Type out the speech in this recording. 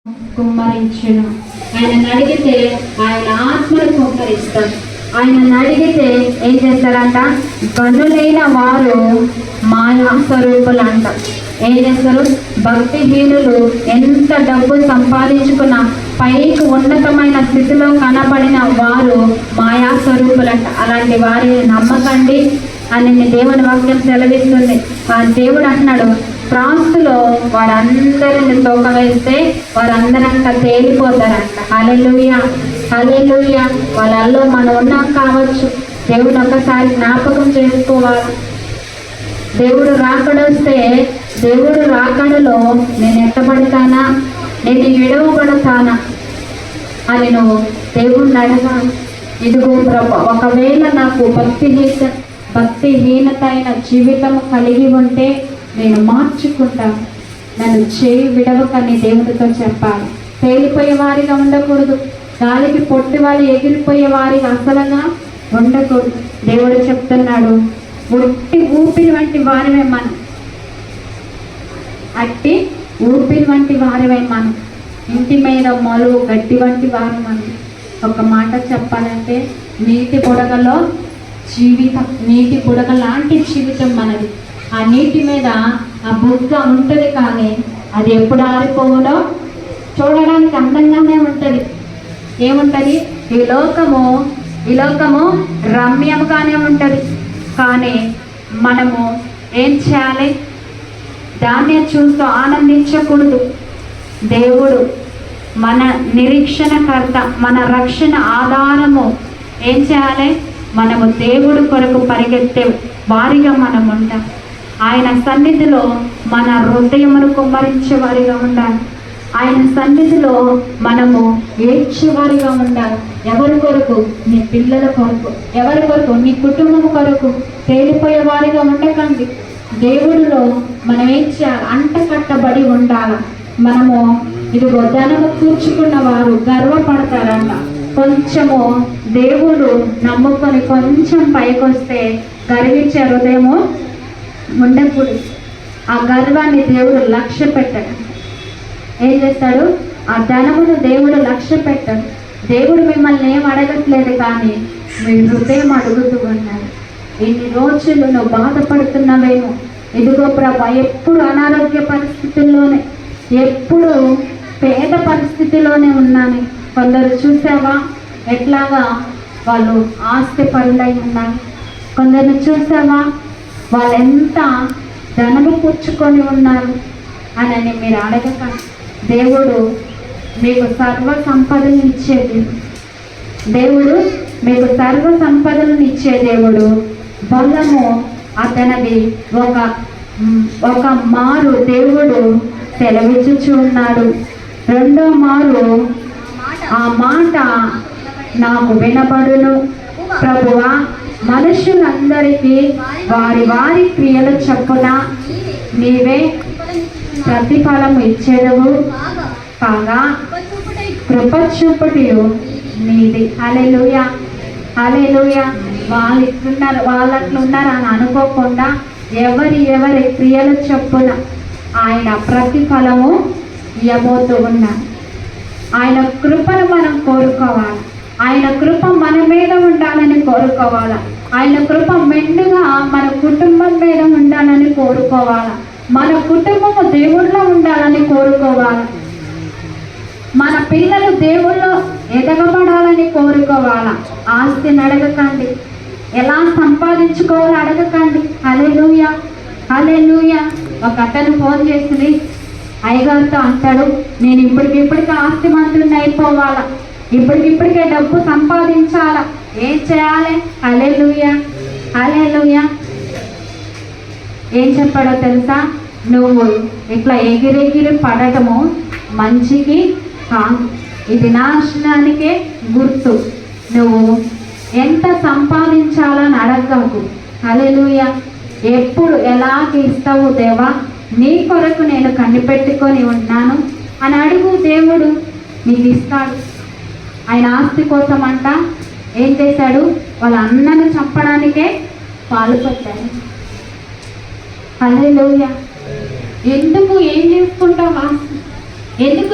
కుమ్మరించును. ఆయన అడిగితే ఆయన ఆత్మను కుమ్మరిస్తాడు. ఆయన అడిగితే ఏం చేస్తారంట? గనులైన వారు మాయా స్వరూపులు అంట. ఏం చేస్తారు? భక్తిహీనులు ఎంత డబ్బు సంపాదించుకున్నా పైకి ఉన్నతమైన స్థితిలో కనబడిన వారు మాయా స్వరూపులంట. అలాంటి వారిని నమ్మకండి అని దేవుని వాక్యం సెలవిస్తుంది. ఆ దేవుడు అంటున్నాడు, త్రాసులో వారందరిని తోక వేస్తే వారందరంతా తేలిపోతారంట. హల్లెలూయా, హల్లెలూయా. వాళ్ళల్లో మనం ఉన్నాం కావచ్చు. దేవుడు ఒకసారి జ్ఞాపకం చేసుకోవాలి. దేవుడు రాకడొస్తే దేవుడు రాకడలో నేను ఎత్తబడతానా, నేను విడవబడతానా అని నువ్వు దేవుడిని అడగాలి. ఇదిగో ప్రభు, ఒకవేళ నాకు భక్తిహీనత అయిన జీవితం కలిగి ఉంటే నేను మార్చుకుంటాను, నన్ను చేయి విడవకని దేవుడితో చెప్పాలి. తేలిపోయే వారిగా ఉండకూడదు, గాలికి పొట్టి వాళ్ళు ఎగిరిపోయే వారిగా అసలుగా ఉండకూడదు. దేవుడు చెప్తున్నాడు, ఒట్టి ఊపిరి వంటి వారివే మనం, అట్టి ఊపిరి వంటి వారివే మనం, ఇంటి మీద మొలు గడ్డి వంటి వారు మనం. ఒక మాట చెప్పాలంటే నీటి బుడగలో జీవితం, నీటి బుడగ లాంటి జీవితం మనది. ఆ నీటి మీద ఆ బుగ్గ ఉంటుంది, కానీ అది ఎప్పుడు ఆరిపోవడో చూడడానికి అందంగానే ఉంటుంది. ఏముంటుంది? ఈ లోకము రమ్యంగానే ఉంటుంది, కానీ మనము ఏం చేయాలి? దాన్ని చూస్తూ ఆనందించకూడదు. దేవుడు మన నిరీక్షణకర్త, మన రక్షణ ఆధారము. ఏం చేయాలి? మనము దేవుడు కొరకు పరిగెత్తే వారిగా మనం ఉంటాం. ఆయన సన్నిధిలో మన హృదయమును కుమ్మరించే వారిగా ఉండాలి. ఆయన సన్నిధిలో మనము ఏడ్చేవారిగా ఉండాలి. ఎవరి కొరకు? నీ పిల్లల కొరకు. ఎవరి కొరకు? నీ కుటుంబం కొరకు. తేలిపోయే వారిగా ఉండకండి. దేవుడిలో మనం ఏం చేయాలి? అంట కట్టబడి ఉండాలి. మనము ఇదిగో ధనము కూర్చుకున్న వారు గర్వపడతారంట. కొంచెము దేవుడు నమ్ముకొని కొంచెం పైకి వస్తే గర్వించే హృదయము ఉండకూడదు. ఆ గర్వాన్ని దేవుడు లక్ష్య పెట్టాడు. ఏం చేస్తాడు? ఆ ధనమును దేవుడు లక్ష్య పెట్టాడు. దేవుడు మిమ్మల్ని ఏం అడగట్లేదు, కానీ మీ హృదయం అడుగుతూ ఉన్నాడు. ఇన్ని రోజులు నువ్వు బాధపడుతున్నావేమో. ఇదిగో ప్రభా, ఎప్పుడు అనారోగ్య పరిస్థితుల్లోనే, ఎప్పుడు పేద పరిస్థితిలోనే ఉన్నాను. కొందరు చూసావా ఎట్లాగా వాళ్ళు ఆస్తి పరులై ఉన్నారు. కొందరు చూసావా వాళ్ళు ఎంత ధనము కూర్చుకొని ఉన్నారు అని మీరు అడగకండి. దేవుడు మీకు సర్వ సంపదలను ఇచ్చేది. దేవుడు మీకు సర్వ సంపదలను ఇచ్చే దేవుడు. బలము అతనిది ఒక మారు దేవుడు సెలవిచ్చుచు ఉన్నాడు. రెండో మారు ఆ మాట నాకు వినబడును. ప్రభువా, మనుషులందరికీ వారి వారి క్రియల చొప్పున నీవే ప్రతిఫలం ఇచ్చేదవు కాగా కృప చూపుటయు నీది. హల్లెలూయా, హల్లెలూయా. వాళ్ళు ఇట్లున్నారు, వాళ్ళు అట్లున్నారు అని అనుకోకుండా ఎవరి క్రియల చొప్పున ఆయన ప్రతిఫలము ఇవ్వబోతూ ఉన్నారు. ఆయన కృపను మనం కోరుకోవాలి. ఆయన కృప మన మీద ఉండాలని కోరుకోవాలి. ఆయన కృప మెండుగా మన కుటుంబం మీద ఉండాలని కోరుకోవాలి. మన కుటుంబము దేవుళ్ళో ఉండాలని కోరుకోవాలి. మన పిల్లలు దేవుళ్ళో ఎదగబడాలని కోరుకోవాలి. ఆస్తిని అడగకండి, ఎలా సంపాదించుకోవాలో అడగకండి. హల్లెలూయా, హల్లెలూయా. ఒక అతను ఫోన్ చేసింది, అయ్యగారితో అంటాడు, నేను ఇప్పటికిప్పటికే ఆస్తిమంతుడిని అయిపోవాలా, ఇప్పటికిప్పటికే డబ్బు సంపాదించాలా, ఏం చేయాలి? హల్లెలూయా, హల్లెలూయా. ఏం చెప్పాడో తెలుసా? నువ్వు ఇట్లా ఎగిరెగిరి పడటము మంచికి కాదు, ఇది నాశనానికే గుర్తు. నువ్వు ఎంత సంపాదించాలని అడగకు. హల్లెలూయా. ఎప్పుడు ఎలాగ ఇస్తావు దేవా, నీ కొరకు నేను కనిపెట్టుకొని ఉన్నాను అని అడుగు. దేవుడు నీకు ఇస్తాడు. ఆయన ఆస్తి కోసం అంట ఏం చేశాడు? వాళ్ళ అన్నను చంపడానికే పాల్పడ్డాడు. హల్లెలూయా. ఎందుకు? ఏం చేసుకుంటావు ఆస్తి? ఎందుకు